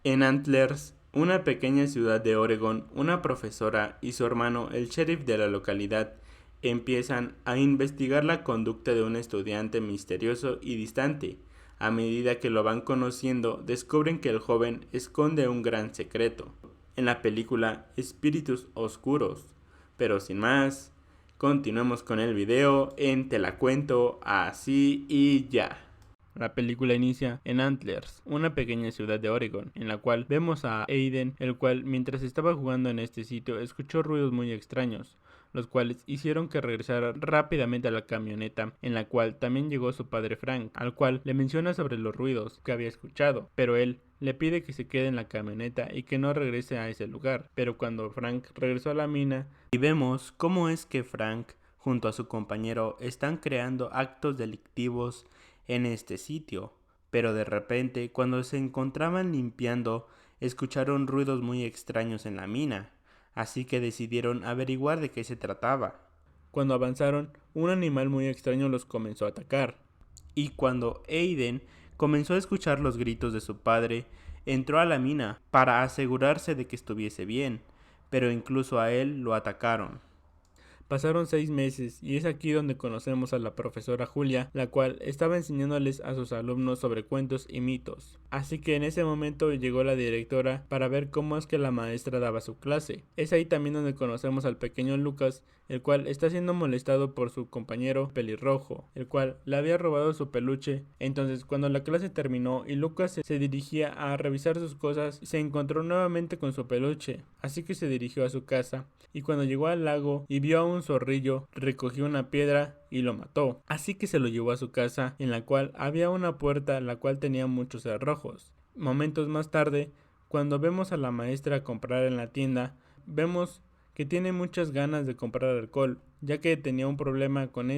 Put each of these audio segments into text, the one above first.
En Antlers, una pequeña ciudad de Oregón, una profesora y su hermano, el sheriff de la localidad, empiezan a investigar la conducta de un estudiante misterioso y distante. A medida que lo van conociendo, descubren que el joven esconde un gran secreto. En la película Espíritus Oscuros. Pero sin más, continuemos con el video en Te la cuento así y ya. La película inicia en Antlers, una pequeña ciudad de Oregon, en la cual vemos a Aiden, el cual mientras estaba jugando en este sitio escuchó ruidos muy extraños, los cuales hicieron que regresara rápidamente a la camioneta, en la cual también llegó su padre Frank, al cual le menciona sobre los ruidos que había escuchado, pero él le pide que se quede en la camioneta y que no regrese a ese lugar. Pero cuando Frank regresó a la mina, y vemos cómo es que Frank junto a su compañero están creando actos delictivos en este sitio, pero de repente cuando se encontraban limpiando escucharon ruidos muy extraños en la mina, así que decidieron averiguar de qué se trataba. Cuando avanzaron, un animal muy extraño los comenzó a atacar, y cuando Aiden comenzó a escuchar los gritos de su padre, entró a la mina para asegurarse de que estuviese bien, pero incluso a él lo atacaron. Pasaron 6 meses y es aquí donde conocemos a la profesora Julia, la cual estaba enseñándoles a sus alumnos sobre cuentos y mitos. Así que en ese momento llegó la directora para ver cómo es que la maestra daba su clase. Es ahí también donde conocemos al pequeño Lucas, el cual está siendo molestado por su compañero pelirrojo, el cual le había robado su peluche. Entonces cuando la clase terminó y Lucas se dirigía a revisar sus cosas, se encontró nuevamente con su peluche, así que se dirigió a su casa, y cuando llegó al lago y vio a un zorrillo, recogió una piedra y lo mató. Así que se lo llevó a su casa, en la cual había una puerta la cual tenía muchos cerrojos. Momentos más tarde, cuando vemos a la maestra comprar en la tienda, vemos que tiene muchas ganas de comprar alcohol, ya que tenía un problema con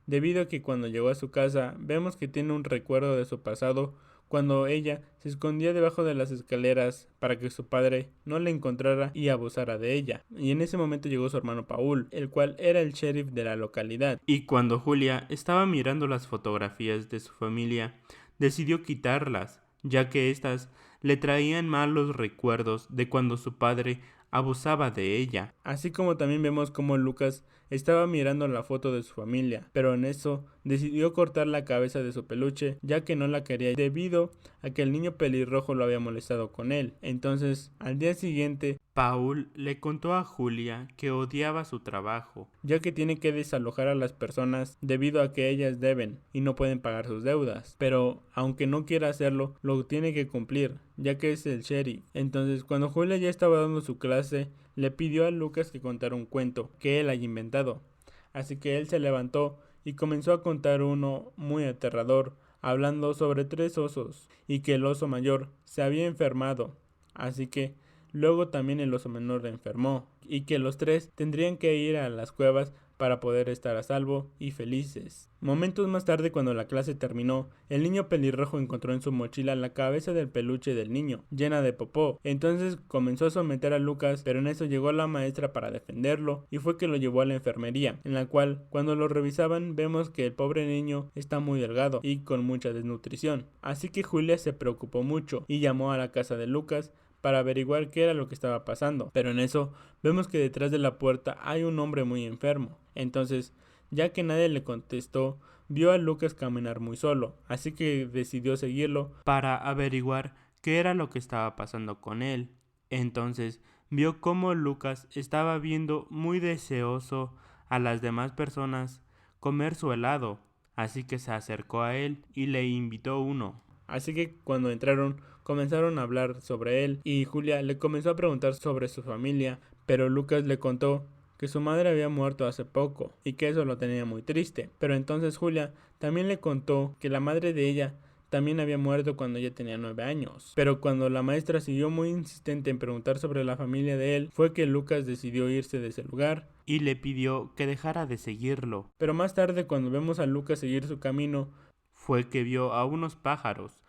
debido a que cuando llegó a su casa vemos que tiene un recuerdo de su pasado, cuando ella se escondía debajo de las escaleras para que su padre no la encontrara y abusara de ella. Y en ese momento llegó su hermano Paul, el cual era el sheriff de la localidad. Y cuando Julia estaba mirando las fotografías de su familia, decidió quitarlas, ya que éstas le traían malos recuerdos de cuando su padre abusaba de ella. Así como también vemos como Lucas estaba mirando la foto de su familia, pero en eso decidió cortar la cabeza de su peluche, ya que no la quería debido a que el niño pelirrojo lo había molestado con él. Entonces, al día siguiente, Paul le contó a Julia que odiaba su trabajo, ya que tiene que desalojar a las personas debido a que ellas deben y no pueden pagar sus deudas. Pero, aunque no quiera hacerlo, lo tiene que cumplir, ya que es el sheriff. Entonces, cuando Julia ya estaba dando su clase, le pidió a Lucas que contara un cuento que él haya inventado. Así que él se levantó y comenzó a contar uno muy aterrador, hablando sobre 3 osos y que el oso mayor se había enfermado. Así que luego también el oso menor enfermó y que los 3 tendrían que ir a las cuevas para poder estar a salvo y felices. Momentos más tarde, cuando la clase terminó, el niño pelirrojo encontró en su mochila la cabeza del peluche del niño, llena de popó. Entonces comenzó a someter a Lucas, pero en eso llegó la maestra para defenderlo y fue que lo llevó a la enfermería, en la cual cuando lo revisaban vemos que el pobre niño está muy delgado y con mucha desnutrición. Así que Julia se preocupó mucho y llamó a la casa de Lucas para averiguar qué era lo que estaba pasando, pero en eso vemos que detrás de la puerta hay un hombre muy enfermo. Entonces, ya que nadie le contestó, vio a Lucas caminar muy solo, así que decidió seguirlo para averiguar qué era lo que estaba pasando con él. Entonces, vio cómo Lucas estaba viendo muy deseoso a las demás personas comer su helado, así que se acercó a él y le invitó uno. Así que cuando entraron comenzaron a hablar sobre él y Julia le comenzó a preguntar sobre su familia, pero Lucas le contó que su madre había muerto hace poco y que eso lo tenía muy triste. Pero entonces Julia también le contó que la madre de ella también había muerto cuando ella tenía 9 años. Pero cuando la maestra siguió muy insistente en preguntar sobre la familia de él, fue que Lucas decidió irse de ese lugar y le pidió que dejara de seguirlo. Pero más tarde, cuando vemos a Lucas seguir su camino, fue que vio a unos pájaros.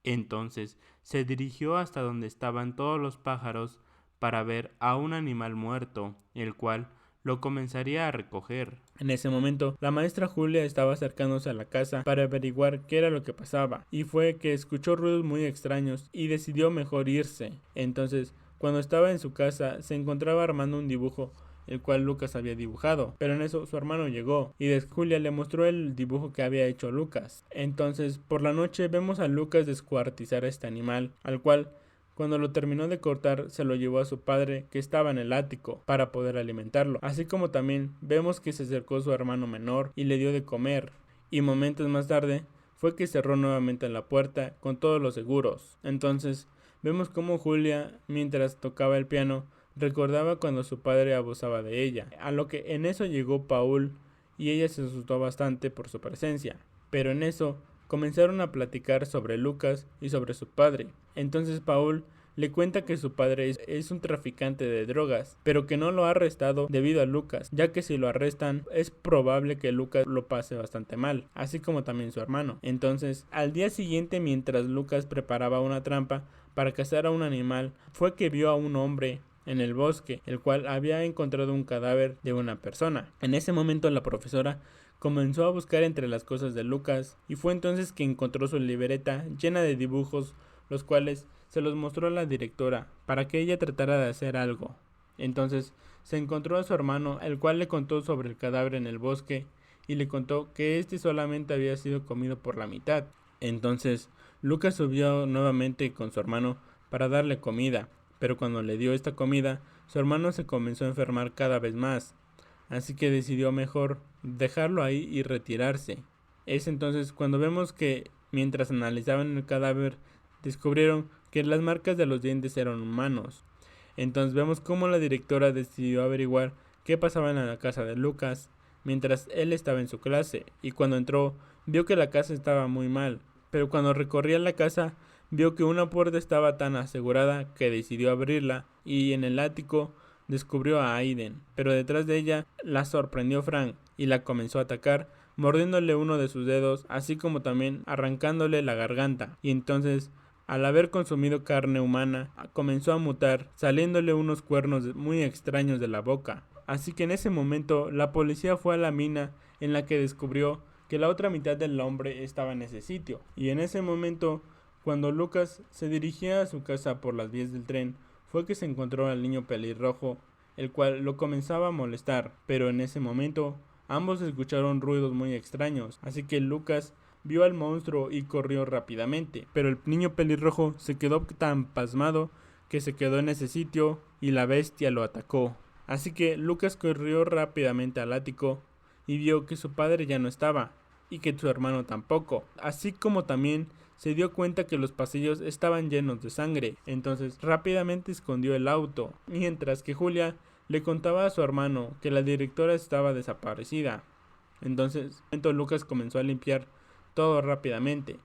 Entonces se dirigió hasta donde estaban todos los pájaros para ver a un animal muerto, el cual lo comenzaría a recoger. En ese momento, la maestra Julia estaba acercándose a la casa para averiguar qué era lo que pasaba, y fue que escuchó ruidos muy extraños y decidió mejor irse. Entonces, cuando estaba en su casa, se encontraba armando un dibujo el cual Lucas había dibujado, pero en eso su hermano llegó y Julia le mostró el dibujo que había hecho Lucas. Entonces, por la noche vemos a Lucas descuartizar a este animal, al cual cuando lo terminó de cortar se lo llevó a su padre que estaba en el ático para poder alimentarlo, así como también vemos que se acercó su hermano menor y le dio de comer, y momentos más tarde fue que cerró nuevamente la puerta con todos los seguros. Entonces vemos como Julia, mientras tocaba el piano, recordaba cuando su padre abusaba de ella, a lo que en eso llegó Paul y ella se asustó bastante por su presencia, pero en eso comenzaron a platicar sobre Lucas y sobre su padre. Entonces Paul le cuenta que su padre es un traficante de drogas, pero que no lo ha arrestado debido a Lucas, ya que si lo arrestan es probable que Lucas lo pase bastante mal, así como también su hermano. Entonces, al día siguiente, mientras Lucas preparaba una trampa para cazar a un animal, fue que vio a un hombre en el bosque, el cual había encontrado un cadáver de una persona. En ese momento la profesora comenzó a buscar entre las cosas de Lucas y fue entonces que encontró su libreta llena de dibujos, los cuales se los mostró a la directora para que ella tratara de hacer algo. Entonces se encontró a su hermano, el cual le contó sobre el cadáver en el bosque y le contó que este solamente había sido comido por la mitad. Entonces Lucas subió nuevamente con su hermano para darle comida, pero cuando le dio esta comida, su hermano se comenzó a enfermar cada vez más, así que decidió mejor dejarlo ahí y retirarse. Es entonces cuando vemos que mientras analizaban el cadáver, descubrieron que las marcas de los dientes eran humanos. Entonces vemos cómo la directora decidió averiguar qué pasaba en la casa de Lucas mientras él estaba en su clase, y cuando entró vio que la casa estaba muy mal, pero cuando recorría la casa vio que una puerta estaba tan asegurada que decidió abrirla, y en el ático descubrió a Aiden, pero detrás de ella la sorprendió Frank y la comenzó a atacar, mordiéndole uno de sus dedos, así como también arrancándole la garganta, y entonces al haber consumido carne humana comenzó a mutar, saliéndole unos cuernos muy extraños de la boca. Así que en ese momento la policía fue a la mina, en la que descubrió que la otra mitad del hombre estaba en ese sitio, y en ese momento, cuando Lucas se dirigía a su casa por las vías del tren, fue que se encontró al niño pelirrojo, el cual lo comenzaba a molestar, pero en ese momento ambos escucharon ruidos muy extraños, así que Lucas vio al monstruo y corrió rápidamente, pero el niño pelirrojo se quedó tan pasmado que se quedó en ese sitio y la bestia lo atacó. Así que Lucas corrió rápidamente al ático y vio que su padre ya no estaba y que su hermano tampoco, así como también se dio cuenta que los pasillos estaban llenos de sangre. Entonces rápidamente escondió el auto, mientras que Julia le contaba a su hermano que la directora estaba desaparecida. Entonces Lucas comenzó a limpiar todo rápidamente,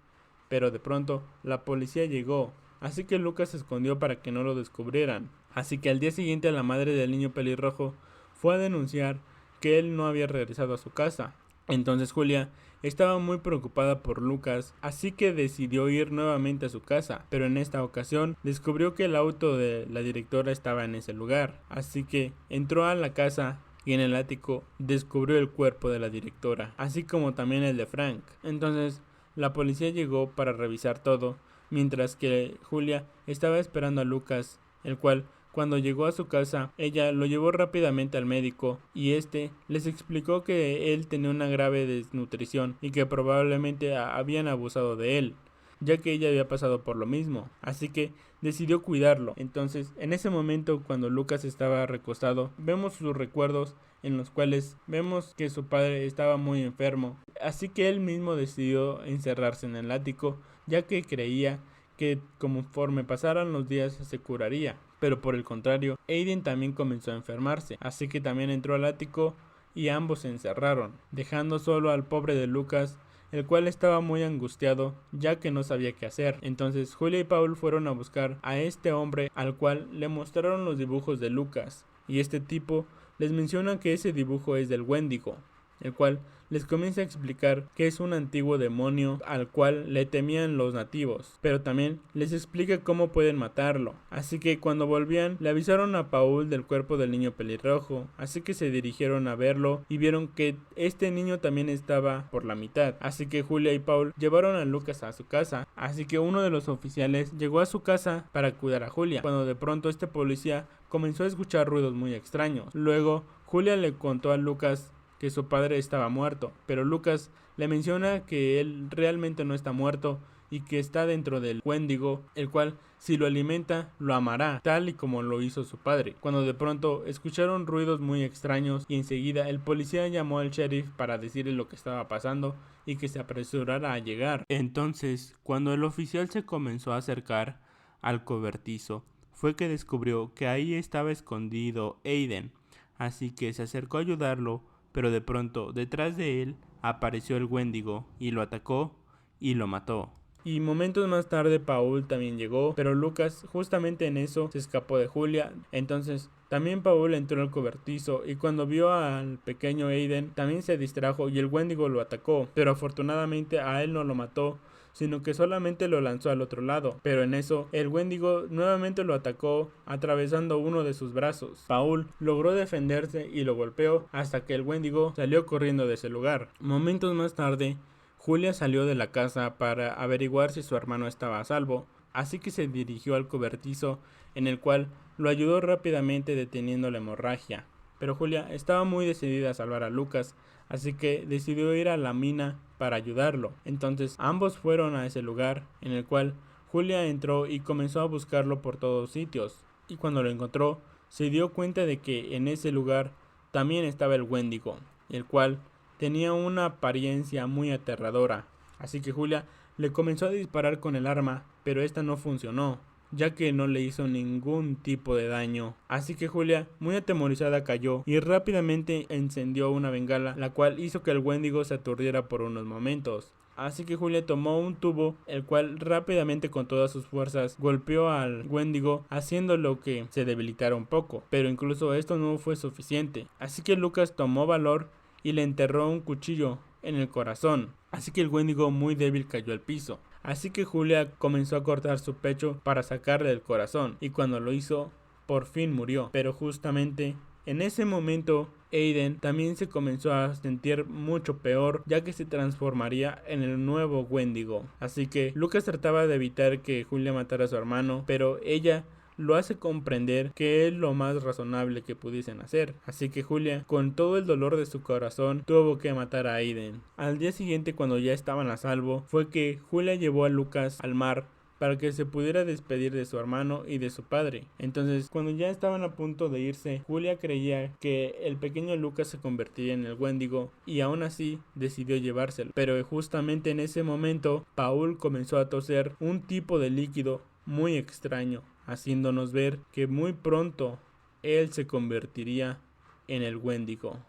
pero de pronto la policía llegó, así que Lucas se escondió para que no lo descubrieran. Así que al día siguiente la madre del niño pelirrojo fue a denunciar que él no había regresado a su casa. Entonces Julia estaba muy preocupada por Lucas, así que decidió ir nuevamente a su casa, pero en esta ocasión descubrió que el auto de la directora estaba en ese lugar, así que entró a la casa y en el ático descubrió el cuerpo de la directora, así como también el de Frank. Entonces la policía llegó para revisar todo, mientras que Julia estaba esperando a Lucas, el cual cuando llegó a su casa, ella lo llevó rápidamente al médico y este les explicó que él tenía una grave desnutrición y que probablemente habían abusado de él, ya que ella había pasado por lo mismo, así que decidió cuidarlo. Entonces, en ese momento, cuando Lucas estaba recostado, vemos sus recuerdos en los cuales vemos que su padre estaba muy enfermo, así que él mismo decidió encerrarse en el ático, ya que creía que conforme pasaran los días se curaría. Pero por el contrario, Aiden también comenzó a enfermarse, así que también entró al ático y ambos se encerraron, dejando solo al pobre de Lucas, el cual estaba muy angustiado ya que no sabía qué hacer. Entonces Julia y Paul fueron a buscar a este hombre, al cual le mostraron los dibujos de Lucas, y este tipo les menciona que ese dibujo es del Wendigo, el cual les comienza a explicar que es un antiguo demonio al cual le temían los nativos, pero también les explica cómo pueden matarlo. Así que cuando volvían le avisaron a Paul del cuerpo del niño pelirrojo, así que se dirigieron a verlo y vieron que este niño también estaba por la mitad. Así que Julia y Paul llevaron a Lucas a su casa, así que uno de los oficiales llegó a su casa para cuidar a Julia, cuando de pronto este policía comenzó a escuchar ruidos muy extraños. Luego Julia le contó a Lucas que su padre estaba muerto, pero Lucas le menciona que él realmente no está muerto y que está dentro del Wendigo, el cual si lo alimenta lo amará, tal y como lo hizo su padre. Cuando de pronto escucharon ruidos muy extraños y enseguida el policía llamó al sheriff para decirle lo que estaba pasando y que se apresurara a llegar. Entonces, cuando el oficial se comenzó a acercar al cobertizo, fue que descubrió que ahí estaba escondido Aiden, así que se acercó a ayudarlo, pero de pronto detrás de él apareció el Wendigo y lo atacó y lo mató. Y momentos más tarde Paul también llegó, pero Lucas justamente en eso se escapó de Julia. Entonces también Paul entró al cobertizo y cuando vio al pequeño Aiden también se distrajo y el Wendigo lo atacó, pero afortunadamente a él no lo mató, sino que solamente lo lanzó al otro lado, pero en eso el Wendigo nuevamente lo atacó atravesando uno de sus brazos. Paul logró defenderse y lo golpeó hasta que el Wendigo salió corriendo de ese lugar. Momentos más tarde, Julia salió de la casa para averiguar si su hermano estaba a salvo, así que se dirigió al cobertizo, en el cual lo ayudó rápidamente deteniendo la hemorragia. Pero Julia estaba muy decidida a salvar a Lucas, así que decidió ir a la mina para ayudarlo. Entonces ambos fueron a ese lugar, en el cual Julia entró y comenzó a buscarlo por todos sitios, y cuando lo encontró se dio cuenta de que en ese lugar también estaba el Wendigo, el cual tenía una apariencia muy aterradora. Así que Julia le comenzó a disparar con el arma, pero esta no funcionó, ya que no le hizo ningún tipo de daño. Así que Julia, muy atemorizada, cayó y rápidamente encendió una bengala, la cual hizo que el Wendigo se aturdiera por unos momentos. Así que Julia tomó un tubo, el cual rápidamente con todas sus fuerzas golpeó al Wendigo, haciéndolo que se debilitara un poco, pero incluso esto no fue suficiente. Así que Lucas tomó valor y le enterró un cuchillo en el corazón, así que el Wendigo muy débil cayó al piso. Así que Julia comenzó a cortar su pecho para sacarle el corazón, y cuando lo hizo, por fin murió. Pero justamente en ese momento Aiden también se comenzó a sentir mucho peor, ya que se transformaría en el nuevo Wendigo. Así que Lucas trataba de evitar que Julia matara a su hermano, pero ella lo hace comprender que es lo más razonable que pudiesen hacer. Así que Julia, con todo el dolor de su corazón, tuvo que matar a Aiden. Al día siguiente, cuando ya estaban a salvo, fue que Julia llevó a Lucas al mar para que se pudiera despedir de su hermano y de su padre. Entonces, cuando ya estaban a punto de irse, Julia creía que el pequeño Lucas se convertiría en el Wendigo y aún así decidió llevárselo. Pero justamente en ese momento, Paul comenzó a toser un tipo de líquido muy extraño, haciéndonos ver que muy pronto él se convertiría en el Wendigo.